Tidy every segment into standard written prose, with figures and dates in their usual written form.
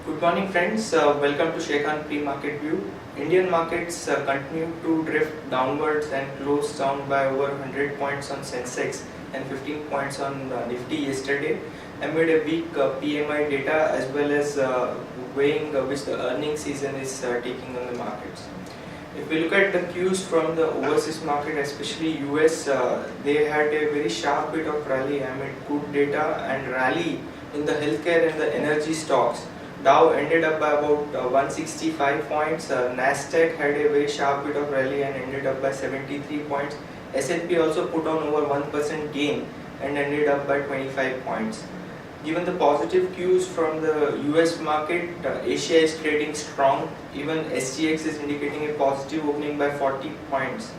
Good morning friends, welcome to Sharekhan pre-market view. Indian markets continue to drift downwards and close down by over 100 points on Sensex and 15 points on Nifty yesterday amid a weak PMI data as well as weighing which the earnings season is taking on the markets. If we look at the cues from the overseas market, especially US, they had a very sharp bit of rally amid good data and rally in the healthcare and the energy stocks. Dow ended up by about 165 points. Nasdaq had a very sharp bit of rally and ended up by 73 points. S&P also put on over 1% gain and ended up by 25 points. Given the positive cues from the US market, Asia is trading strong. Even SGX is indicating a positive opening by 40 points.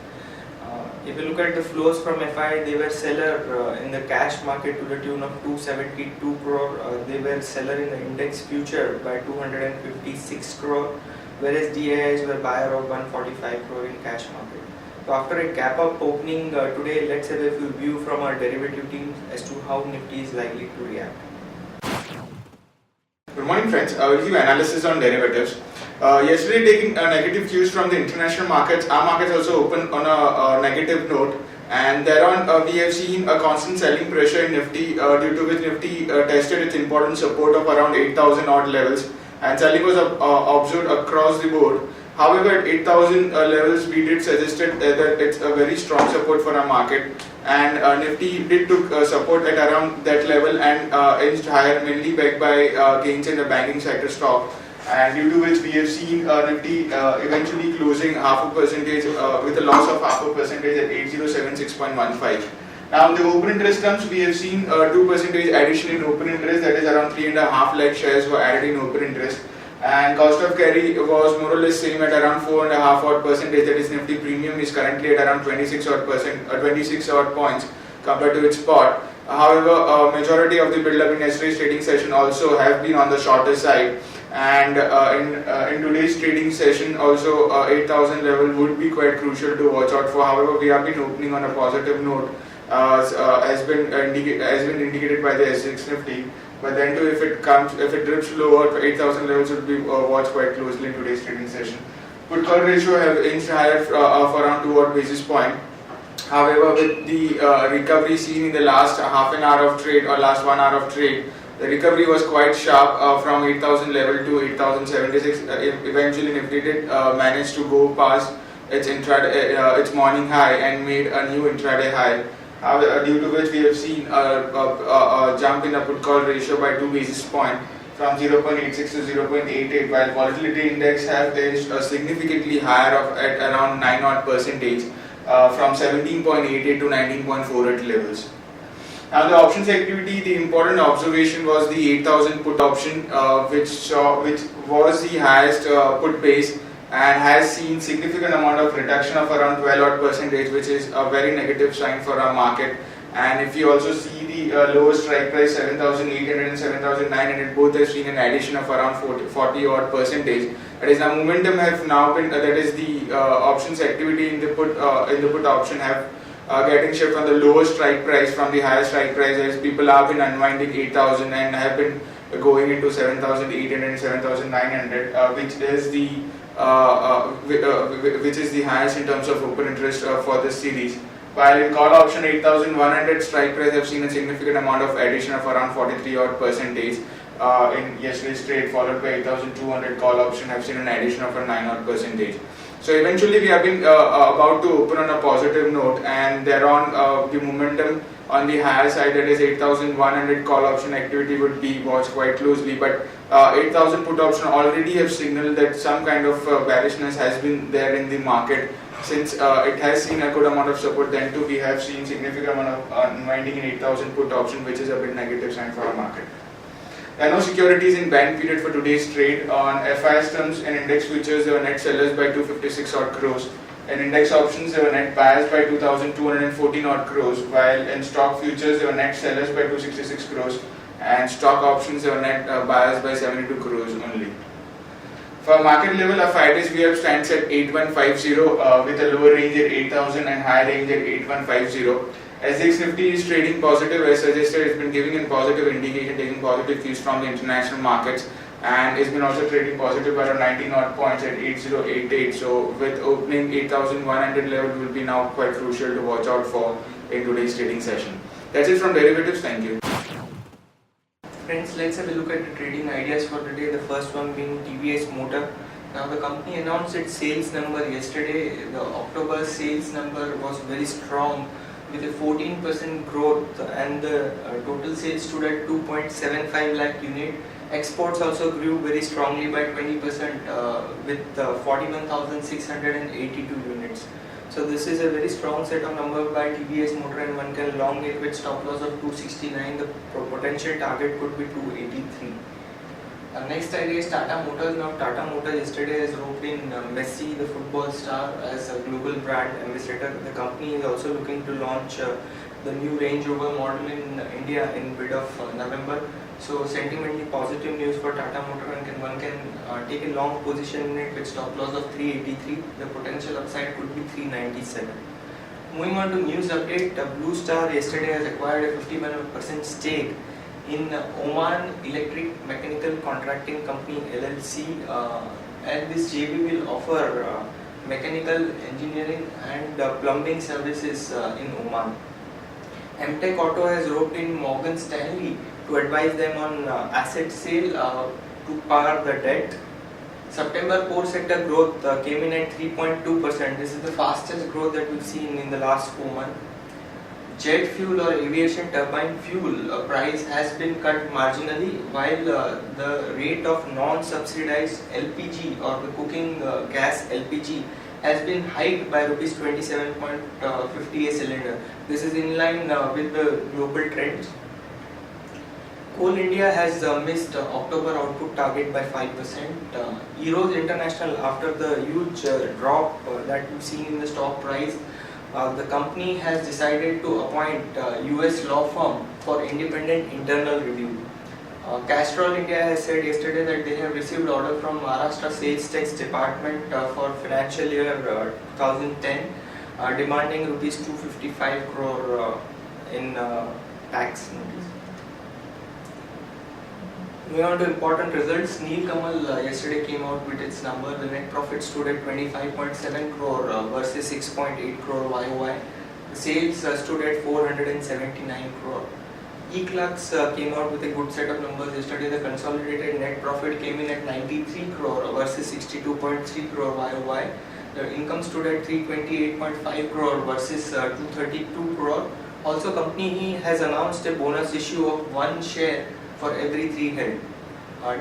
If you look at the flows from FI, they were seller in the cash market to the tune of 272 crore. They were seller in the index future by 256 crore, whereas DIIs were buyer of 145 crore in cash market. So after a gap up opening today, let's have a view from our derivative team as to how Nifty is likely to react. Good morning friends, I will give analysis on derivatives. Yesterday, taking negative cues from the international markets, our markets also opened on a negative note, and thereon we have seen a constant selling pressure in Nifty, due to which Nifty tested its important support of around 8,000 odd levels, and selling was observed across the board. However, at 8,000 levels, we did suggested that it's a very strong support for our market, and Nifty did took support at around that level and inched higher, mainly backed by gains in the banking sector stock. And due to which we have seen Nifty eventually closing half a percentage with a loss of half a percentage at 8076.15. Now in the open interest terms, we have seen 2% addition in open interest, that is around 3.5 lakh shares were added in open interest, and cost of carry was more or less same at around 4.5 odd percentage, that is Nifty premium is currently at around 26 odd points compared to its spot. However, majority of the build up in yesterday's trading session also have been on the shorter side. And in today's trading session also 8,000 level would be quite crucial to watch out for. However, we have been opening on a positive note, has been indicated by the S6 Nifty. But then too, if it drips lower, 8,000 levels would be watched quite closely in today's trading session. Put call ratio have inched higher for around 2 odd basis point. However, with the recovery seen in the last half an hour of trade or last 1 hour of trade, the recovery was quite sharp from 8,000 level to 8,076. Eventually, Nifty did manage to go past its its morning high and made a new intraday high. Due to which we have seen a jump in the put call ratio by 2 basis points from 0.86 to 0.88, while volatility index have edged significantly higher at around 9 odd percentage from 17.88 to 19.48 levels. Now the options activity, the important observation was the 8,000 put option, which was the highest put base and has seen significant amount of reduction of around 12 odd percentage, which is a very negative sign for our market. And if you also see the lowest strike price 7,800 and 7,900, both have seen an addition of around 40 odd percentage. That is, now momentum have now been that is the options activity in the put option have getting shift on the lower strike price from the higher strike price, as people have been unwinding 8,000 and have been going into 7,800 and 7,900, which is the highest in terms of open interest for this series. While in call option 8,100 strike price have seen a significant amount of addition of around 43 odd percentage in yesterday's trade, followed by 8,200 call option have seen an addition of a 9 odd percentage. So eventually we have been about to open on a positive note, and thereon the momentum on the higher side, that is 8,100 call option activity would be watched quite closely. But 8,000 put option already have signaled that some kind of bearishness has been there in the market. Since it has seen a good amount of support, then too we have seen significant amount of unwinding in 8,000 put option, which is a bit negative sign for our market. There are no securities in ban period for today's trade. On FIS terms and index futures, there were net sellers by 256 odd crores. In index options, there were net buyers by 2,214 odd crores, while in stock futures, there were net sellers by 266 crores, and stock options, there were net buyers by 72 crores only. For market level of FIDs, we have stands at 8150 with a lower range at 8,000 and higher range at 8150. SGX Nifty is trading positive. As suggested, it's been giving a positive indication, taking positive cues from the international markets. and it's been also trading positive by around 19 odd points at 8088. So with opening 8100 level will be now quite crucial to watch out for in today's trading session. That's it from derivatives. Thank you. Friends, let's have a look at the trading ideas for today. The first one being TVS Motor. Now the company announced its sales number yesterday. The October sales number was very strong with a 14% growth, and the total sales stood at 2.75 lakh unit. Exports also grew very strongly by 20% with 41,682 units. So this is a very strong set of numbers by TVS Motor, and one can long it with stop loss of 269. The potential target could be 283. Next idea is Tata Motors. Now Tata Motors yesterday has roped in Messi, the football star, as a global brand ambassador. The company is also looking to launch the new Range Rover model in India in mid of November. So sentimentally positive news for Tata Motor, and one can take a long position in it with stop loss of 383. The potential upside could be 397. Moving on to news update, Blue Star yesterday has acquired a 51% stake in Oman Electric Mechanical Contracting Company LLC, and this JV will offer mechanical engineering and plumbing services in Oman. MTech Auto has roped in Morgan Stanley to advise them on asset sale to par the debt. September core sector growth came in at 3.2%. This is the fastest growth that we've seen in the last 4 months. Jet fuel or aviation turbine fuel price has been cut marginally, while the rate of non-subsidized LPG or the cooking gas LPG has been hiked by rupees 27.50 a cylinder. This is in line with the global trends. Coal India has missed October output target by 5%. Eros International, after the huge drop that we've seen in the stock price, the company has decided to appoint US law firm for independent internal review. Castrol India has said yesterday that they have received order from Maharashtra Sales Tax Department for financial year 2010, demanding rupees 255 crore in tax notice. Moving on to important results, Neel Kamal yesterday came out with its number. The net profit stood at 25.7 crore versus 6.8 crore YOY. The sales stood at 479 crore. Eclux came out with a good set of numbers yesterday. The consolidated net profit came in at 93 crore versus 62.3 crore YOY. The income stood at 328.5 crore versus 232 crore. Also, company has announced a bonus issue of 1 share for every 3 held.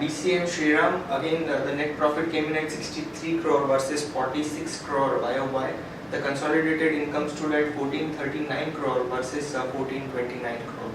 DCM Shriram, again the net profit came in at 63 crore versus 46 crore YOY. The consolidated income stood at 1439 crore versus 1429 crore.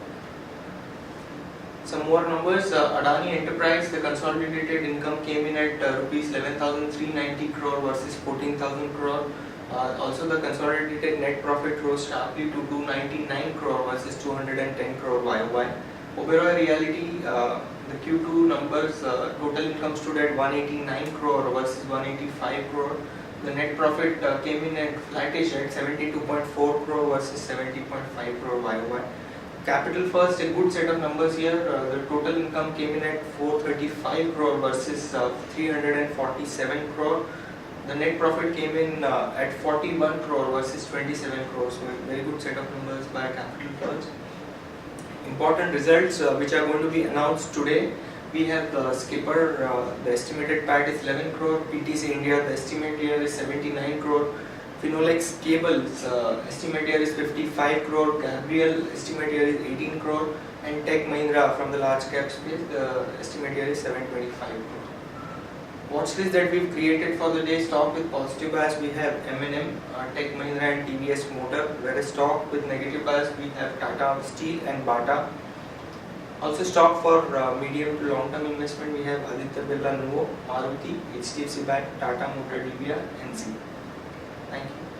Some more numbers, Adani Enterprise, the consolidated income came in at rupees 11,390 crore versus 14,000 crore. Also the consolidated net profit rose sharply to 299 crore versus 210 crore YOY. Oberoi Realty, the Q2 numbers, total income stood at 189 crore versus 185 crore. The net profit came in at flattish at 72.4 crore versus 70.5 crore YOY. Capital First, a good set of numbers here. The total income came in at 435 crore versus 347 crore. The net profit came in at 41 crore versus 27 crore. So a very good set of numbers by Capital First. Important results which are going to be announced today. We have Skipper, the estimated PAT is 11 crore. PTC India, the estimate here is 79 crore. Finolex Cables, estimate here is 55 crore. Gabriel, estimate here is 18 crore. And Tech Mahindra from the large cap space, the estimate here is 725 crore. Watch list that we've created for the day: stock with positive bias we have M&M, Tech Mahindra and TVS Motor, whereas stock with negative bias we have Tata Steel and Bata. Also stock for medium to long term investment we have Aditya Birla Nuvo, Maruti, HDFC Bank, Tata Motor DBR and Z. Thank you.